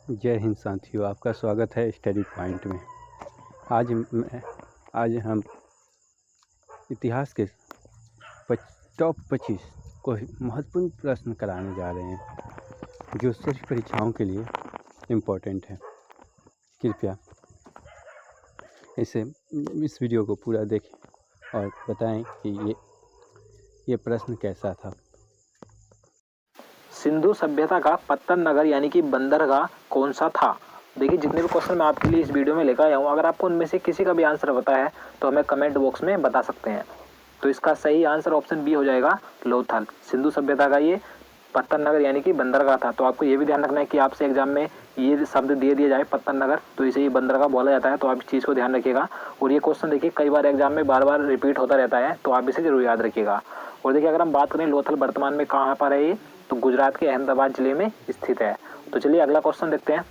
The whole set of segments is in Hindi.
जय हिंद साथियों, आपका स्वागत है स्टडी पॉइंट में। आज हम इतिहास के टॉप 25 को महत्वपूर्ण प्रश्न कराने जा रहे हैं जो सभी परीक्षाओं के लिए इम्पोर्टेंट है। कृपया इस वीडियो को पूरा देखें और बताएं कि ये प्रश्न कैसा था। सिंधु सभ्यता का पत्तन नगर यानी कि बंदरगाह कौन सा था? देखिए, जितने भी क्वेश्चन मैं आपके लिए इस वीडियो में लेकर आया हूँ, अगर आपको उनमें से किसी का भी आंसर पता है तो हमें कमेंट बॉक्स में बता सकते हैं। तो इसका सही आंसर ऑप्शन बी हो जाएगा, लोथल। सिंधु सभ्यता का ये पत्तन नगर यानी कि बंदरगाह था। तो आपको ये भी ध्यान रखना है कि आपसे एग्जाम में ये शब्द दे दिया जाए पत्तन नगर, तो इसे ये बंदरगाह बोला जाता है। तो आप इस चीज़ को ध्यान रखिएगा। और ये क्वेश्चन देखिए कई बार एग्जाम में बार बार रिपीट होता रहता है, तो आप इसे जरूर याद रखिएगा। और देखिए, अगर हम बात करें लोथल वर्तमान में कहाँ पर है, ये तो गुजरात के अहमदाबाद जिले में स्थित है। तो चलिए अगला क्वेश्चन देखते हैं।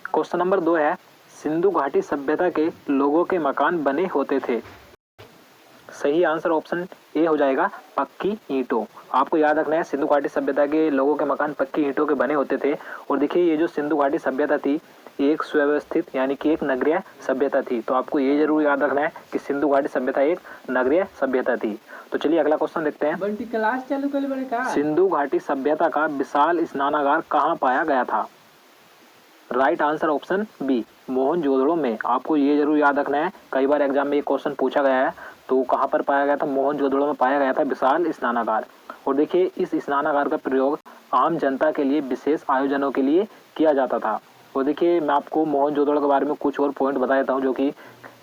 क्वेश्चन नंबर 2 है, सिंधु घाटी सभ्यता के लोगों के मकान बने होते थे। सही आंसर ऑप्शन ए हो जाएगा, पक्की ईंटों। आपको याद रखना है, सिंधु घाटी सभ्यता के लोगों के मकान पक्की ईंटों के बने होते थे। और देखिए, ये जो सिंधु घाटी सभ्यता थी, एक सुव्यवस्थित यानी कि एक नगरीय सभ्यता थी। तो आपको ये जरूर याद रखना है कि सिंधु घाटी सभ्यता एक नगरीय सभ्यता थी। तो चलिए अगला क्वेश्चन देखते हैं। क्लास चालू कर बड़े का? सिंधु घाटी सभ्यता का विशाल स्नानागार कहाँ पाया गया था? Right answer option B, Mohenjodaro में। आपको ये जरूर याद रखना है, कई बार एग्जाम में ये क्वेश्चन पूछा गया है। तो कहाँ पर पाया गया था? मोहनजोदड़ो में पाया गया था विशाल स्नानागार। और देखिए, इस स्नानागार का प्रयोग आम जनता के लिए विशेष आयोजनों के लिए किया जाता था। और देखिए, मैं आपको मोहनजोदड़ो के बारे में कुछ और पॉइंट बता देता हूँ जो कि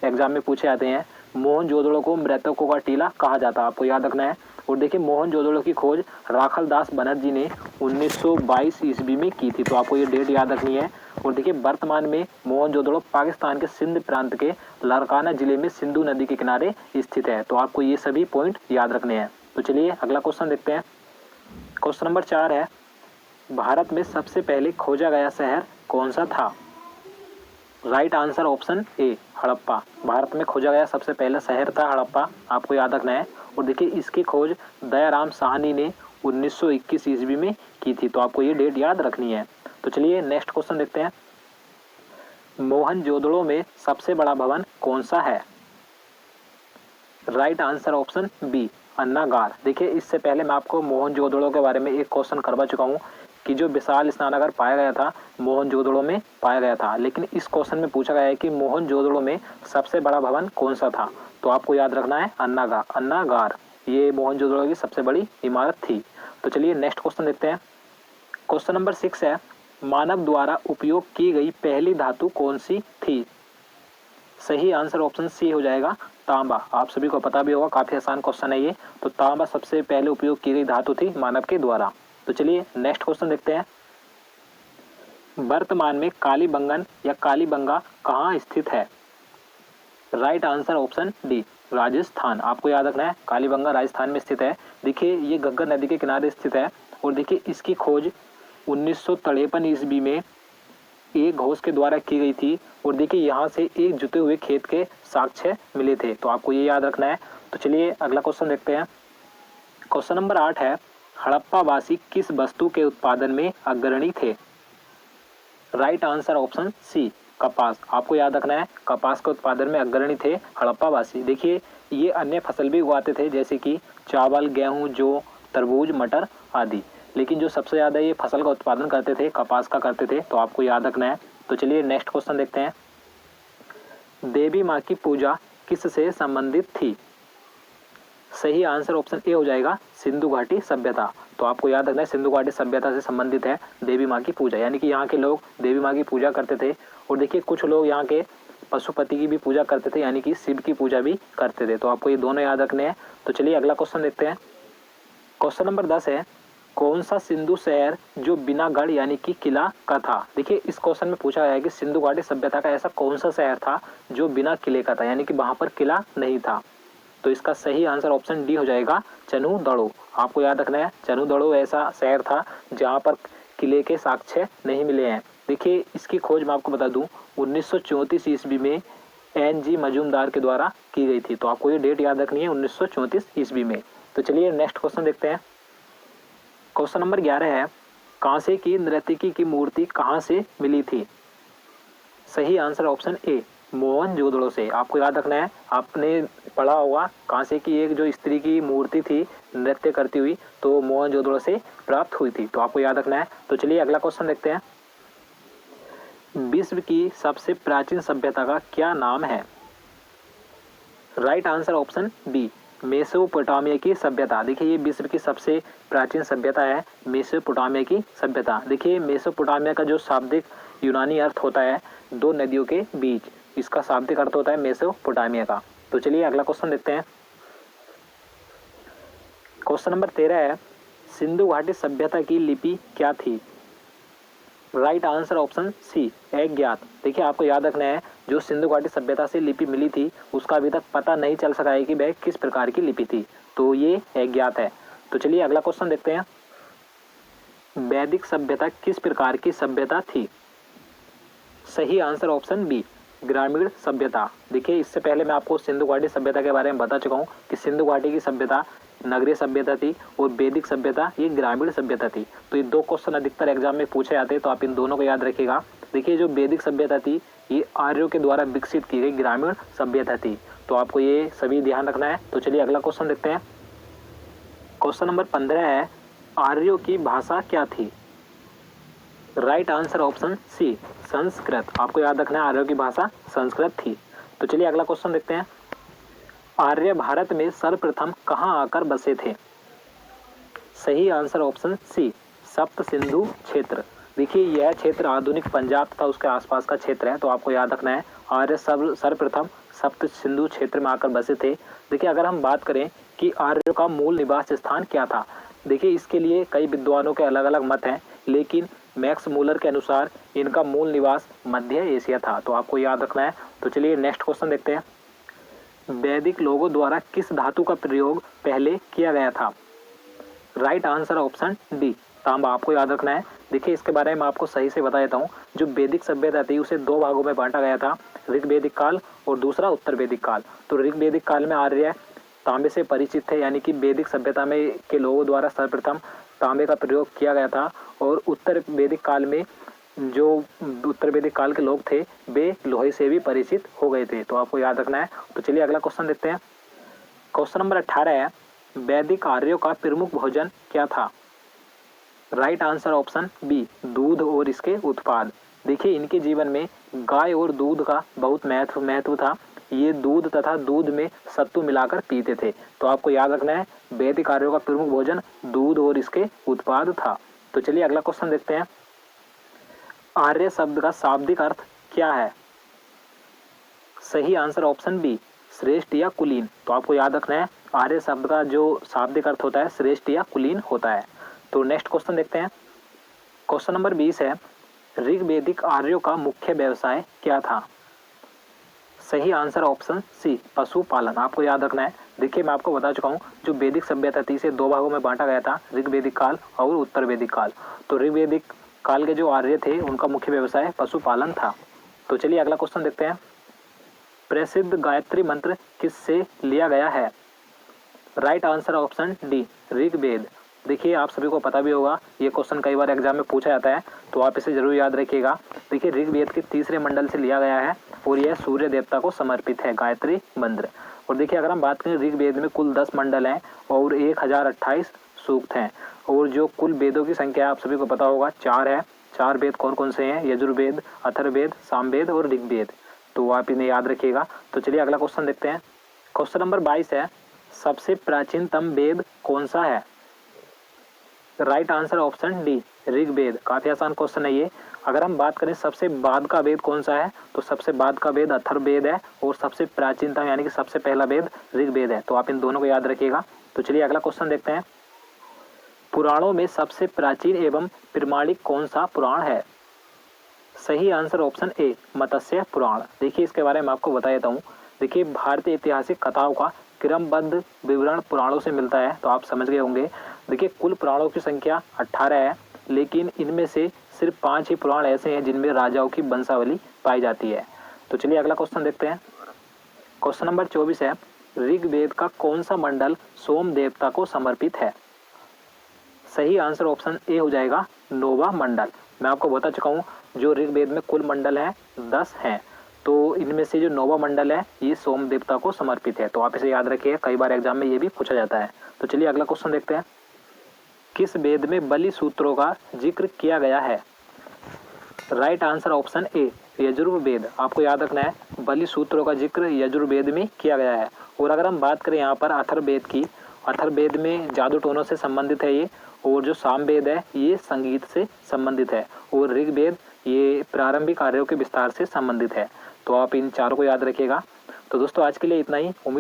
एग्जाम में पूछे जाते हैं। मोहनजोदड़ो को मृतकों का टीला कहा जाता है, आपको याद रखना है। और देखिए, मोहनजोदड़ो की खोज राखल दास बनर्जी ने 1922 ईस्वी में की थी। तो आपको ये डेट याद रखनी है। और देखिए, वर्तमान में मोहनजोदड़ो पाकिस्तान के सिंध प्रांत के लारकाना जिले में सिंधु नदी के किनारे स्थित है। तो आपको ये सभी पॉइंट याद रखने हैं। तो चलिए अगला क्वेश्चन देखते हैं। क्वेश्चन नंबर 4 है, भारत में सबसे पहले खोजा गया शहर कौन सा था? Right answer option A, Harappa. Bharat में खोजा गया सबसे पहला शहर था हड़प्पा, आपको याद रखना है। और देखिए, इसकी खोज दयाराम साहनी ने 1921 ईस्वी में की थी। तो आपको ये डेट याद रखनी है। तो चलिए नेक्स्ट क्वेश्चन देखते हैं। मोहनजोदड़ो में सबसे बड़ा भवन कौन सा है? राइट आंसर ऑप्शन बी, अन्नागार। देखिए, इससे पहले मैं आपको मोहनजोदड़ो के बारे में एक क्वेश्चन करवा चुका हूँ कि जो विशाल स्नानागार पाया गया था मोहनजोदड़ो में पाया गया था। लेकिन इस क्वेश्चन में पूछा गया है कि मोहनजोदड़ो में सबसे बड़ा भवन कौन सा था। तो आपको याद रखना है अन्नागार, ये मोहनजोदड़ो की सबसे बड़ी इमारत थी। तो चलिए नेक्स्ट क्वेश्चन देखते हैं। क्वेश्चन नंबर 6 है, मानव द्वारा उपयोग की गई पहली धातु कौन सी थी? सही आंसर ऑप्शन सी हो जाएगा, तांबा। आप सभी को पता भी होगा, काफी आसान क्वेश्चन है ये। तो तांबा सबसे पहले उपयोग की गई धातु थी मानव के द्वारा। तो चलिए नेक्स्ट क्वेश्चन देखते हैं। वर्तमान में कालीबंगन या कालीबंगा कहाँ स्थित है? Right answer option D, Rajasthan. आपको याद रखना है, कालीबंगा राजस्थान में स्थित है। देखिए, ये घग्गर नदी के किनारे स्थित है। और देखिए, इसकी खोज 1953 ईस्वी में एक घोष के द्वारा की गई थी। और देखिए, यहाँ से एक जुते हुए खेत के साक्ष्य मिले थे। तो आपको ये याद रखना है। तो चलिए अगला क्वेश्चन देखते हैं। क्वेश्चन नंबर 8 है, हड़प्पावासी किस वस्तु के उत्पादन में अग्रणी थे? राइट आंसर ऑप्शन सी, कपास। आपको याद रखना है, कपास के उत्पादन में अग्रणी थे हड़प्पावासी। देखिए, ये अन्य फसल भी उगाते थे जैसे कि चावल, गेहूं, जौ, तरबूज, मटर आदि। लेकिन जो सबसे ज़्यादा ये फसल का उत्पादन करते थे, कपास का करते थे। तो आपको याद रखना है। तो चलिए नेक्स्ट क्वेश्चन देखते हैं। देवी माँ की पूजा किससे संबंधित थी? सही आंसर ऑप्शन ए हो जाएगा, सिंधु घाटी सभ्यता। तो आपको याद रखना है, सिंधु घाटी सभ्यता से संबंधित है देवी माँ की पूजा, यानी कि यहाँ के लोग देवी माँ की पूजा करते थे। और देखिए, कुछ लोग यहाँ के पशुपति की भी पूजा करते थे, यानी कि शिव की पूजा भी करते थे। तो आपको ये दोनों याद रखने हैं। तो चलिए अगला क्वेश्चन देखते हैं। क्वेश्चन नंबर 10 है, कौन सा सिंधु शहर जो बिना गढ़ यानी कि किला का था? देखिए, इस क्वेश्चन में पूछा गया है कि सिंधु घाटी सभ्यता का ऐसा कौन सा शहर था जो बिना किले का था, यानी कि वहां पर किला नहीं था। तो इसका सही आंसर ऑप्शन डी हो जाएगा, चनूदड़ो। आपको याद रखना है, चनूदड़ो ऐसा शहर था जहां पर किले के साक्ष्य नहीं मिले हैं। देखिए, इसकी खोज मैं आपको बता दूं 1934 ईस्वी में NG मजूमदार के द्वारा की गई थी। तो आपको ये डेट याद रखनी है, 1934 ईस्वी में। तो चलिए नेक्स्ट क्वेश्चन देखते हैं। क्वेश्चन नंबर 11 है, कांसे की नर्तकी की मूर्ति कहाँ से मिली थी? सही आंसर ऑप्शन ए, मोहनजोदड़ो से। आपको याद रखना है, आपने पढ़ा होगा कांसे की एक जो स्त्री की मूर्ति थी नृत्य करती हुई, तो मोहनजोदड़ो से प्राप्त हुई थी, तो आपको याद रखना है। तो चलिए अगला क्वेश्चन देखते हैं। विश्व की सबसे प्राचीन सभ्यता का क्या नाम है? Right answer option B, Mesopotamia की सभ्यता। देखिए ये विश्व की सबसे प्राचीन सभ्यता है मेसोपोटामिया की सभ्यता। देखिए मेसोपोटामिया का जो शाब्दिक यूनानी अर्थ होता है दो नदियों के बीच, इसका शाब्दिक अर्थ होता है मेसोपोटामिया का। तो चलिए अगला क्वेश्चन देखते हैं। क्वेश्चन नंबर 13 है, सिंधु घाटी सभ्यता की लिपि क्या थी? राइट आंसर ऑप्शन सी, अज्ञात। देखिए आपको याद रखना है, जो सिंधु घाटी सभ्यता से लिपि मिली थी उसका अभी तक पता नहीं चल सका है कि वह किस प्रकार की लिपि थी, तो ये अज्ञात है। तो चलिए अगला क्वेश्चन देखते हैं। वैदिक सभ्यता किस प्रकार की सभ्यता थी? सही आंसर ऑप्शन बी, ग्रामीण सभ्यता। देखिए इससे पहले मैं आपको सिंधु घाटी सभ्यता के बारे में बता चुका हूँ कि सिंधु घाटी की सभ्यता नगरीय सभ्यता थी और वैदिक सभ्यता ये ग्रामीण सभ्यता थी। तो ये दो क्वेश्चन अधिकतर एग्जाम में पूछे जाते हैं, तो आप इन दोनों को याद रखिएगा। देखिए जो वैदिक सभ्यता थी ये आर्यों के द्वारा विकसित की गई ग्रामीण सभ्यता थी, तो आपको ये सभी ध्यान रखना है। तो चलिए अगला क्वेश्चन देखते हैं। क्वेश्चन नंबर 15 है, आर्यों की भाषा क्या थी? Right answer option C, Sanskrit. आपको याद रखना है आर्यों की भाषा संस्कृत थी। तो चलिए अगला क्वेश्चन देखते हैं। आर्य भारत में सर्वप्रथम कहां आकर बसे थे? सही आंसर ऑप्शन सी, सप्त सिंधु क्षेत्र। देखिए यह क्षेत्र आधुनिक पंजाब तथा उसके आसपास का क्षेत्र है, तो आपको याद रखना है आर्य सर्वप्रथम सप्त सिंधु क्षेत्र में आकर बसे थे। देखिए अगर हम बात करें कि आर्यों का मूल निवास स्थान क्या था, देखिए इसके लिए कई विद्वानों के अलग अलग मत हैं, लेकिन मैक्स मूलर के अनुसार इनका मूल निवास मध्य एशिया था, तो आपको याद रखना है। तो चलिए नेक्स्ट क्वेश्चन देखते हैं। वैदिक लोगों द्वारा किस धातु का प्रयोग पहले किया गया था? राइट आंसर ऑप्शन डी, तांबा। आपको याद रखना है। देखिए इसके बारे में आपको सही से बता देता हूँ। जो वैदिक सभ्यता थी उसे दो भागों में बांटा गया था, ऋग्वैदिक काल और दूसरा उत्तर वैदिक काल। तो ऋग्वैदिक काल में आर्य तांबे से परिचित थे, यानी कि वैदिक सभ्यता में के लोगों द्वारा सर्वप्रथम तांबे का प्रयोग किया गया था, और उत्तर वैदिक काल में जो उत्तर वैदिक काल के लोग थे वे लोहे से भी परिचित हो गए थे, तो आपको याद रखना है। तो चलिए अगला क्वेश्चन देखते हैं। क्वेश्चन नंबर 18 है, वैदिक आर्यों का प्रमुख भोजन क्या था? राइट आंसर ऑप्शन बी, दूध और इसके उत्पाद। देखिए इनके जीवन में गाय और दूध का बहुत महत्व था। ये दूध तथा दूध में सत्तू मिलाकर पीते थे, तो आपको याद रखना है वैदिक आर्यों का प्रमुख भोजन दूध और इसके उत्पाद था। तो चलिए अगला क्वेश्चन देखते हैं। आर्य शब्द का शाब्दिक अर्थ क्या है? सही आंसर ऑप्शन बी, श्रेष्ठ या कुलीन। तो आपको याद रखना है आर्य शब्द का जो शाब्दिक अर्थ होता है श्रेष्ठ या कुलीन होता है। तो नेक्स्ट क्वेश्चन देखते हैं। क्वेश्चन नंबर 20 है, ऋग्वैदिक आर्यों का मुख्य व्यवसाय क्या था? सही आंसर ऑप्शन सी, पशुपालन। आपको याद रखना है। देखिए मैं आपको बता चुका हूँ जो वैदिक सभ्यता थी इसे दो भागों में बांटा गया था, ऋग्वैदिक काल और उत्तर वैदिक काल। तो ऋग्वैदिक काल के जो आर्य थे उनका मुख्य व्यवसाय पशुपालन था। तो चलिए अगला क्वेश्चन देखते हैं। प्रसिद्ध गायत्री मंत्र किससे लिया गया है? Right answer option D, Rigveda. देखिए आप सभी को पता भी होगा, ये क्वेश्चन कई बार एग्जाम में पूछा जाता है, तो आप इसे जरूर याद रखिएगा। देखिए ऋग्वेद के तीसरे मंडल से लिया गया है और यह सूर्य देवता को समर्पित है गायत्री मंत्र। और देखिए अगर हम बात करें ऋग्वेद में कुल 10 मंडल हैं और 1028 सूक्त हैं, और जो कुल वेदों की संख्या आप सभी को पता होगा 4 है। 4 वेद कौन कौन से हैं? यजुर्वेद, अथर्ववेद, सामवेद और ऋग्वेद, तो आप इन्हें याद रखिएगा। तो चलिए अगला क्वेश्चन देखते हैं। क्वेश्चन नंबर 22 है, सबसे प्राचीनतम वेद कौन सा है? Right answer option D, Rigveda. काफी आसान क्वेश्चन है ये। अगर हम बात करें सबसे बाद का वेद कौन सा है, तो सबसे बाद का वेद अथर्ववेद है और सबसे प्राचीनतम यानी कि सबसे पहला वेद ऋग्वेद है, तो आप इन दोनों को याद रखिएगा। तो चलिए अगला क्वेश्चन देखते हैं। पुराणों में सबसे प्राचीन एवं प्रमाणिक कौन सा पुराण है? सही आंसर ऑप्शन ए, मत्स्य पुराण। देखिए इसके बारे में आपको बता देता हूँ। देखिए भारतीय ऐतिहासिक कथाओं का क्रमबद्ध विवरण पुराणों से मिलता है, तो आप समझ गए होंगे। देखिए कुल पुराणों की संख्या 18 है, लेकिन इनमें से सिर्फ 5 ही पुराण ऐसे हैं जिनमें राजाओं की वंशावली पाई जाती है। तो चलिए अगला क्वेश्चन देखते हैं। क्वेश्चन नंबर 24 है, ऋग्वेद का कौन सा मंडल सोम देवता को समर्पित है? सही आंसर ऑप्शन ए हो जाएगा, नोवा मंडल। मैं आपको बता चुका हूँ जो ऋग्वेद में कुल मंडल हैं 10 हैं, तो इनमें से जो नोवा मंडल है ये सोम देवता को समर्पित है। तो आप इसे याद रखिए, कई बार एग्जाम में ये भी पूछा जाता है। तो चलिए अगला क्वेश्चन देखते हैं। किस वेद में बलि सूत्रों का जिक्र किया गया है? Right answer option A Yajurveda. आपको याद रखना है बलि सूत्रों का जिक्र यजुर्वेद में किया गया है। और अगर हम बात करें यहाँ पर अथर्ववेद की, अथर्ववेद में जादू टोनों से संबंधित है ये, और जो सामवेद है ये संगीत से संबंधित है, और ऋग्वेद ये प्रारंभिक कार्यों के विस्तार से संबंधित है। तो आप इन चारों को याद रखिएगा। तो दोस्तों आज के लिए इतना ही। उम्मीद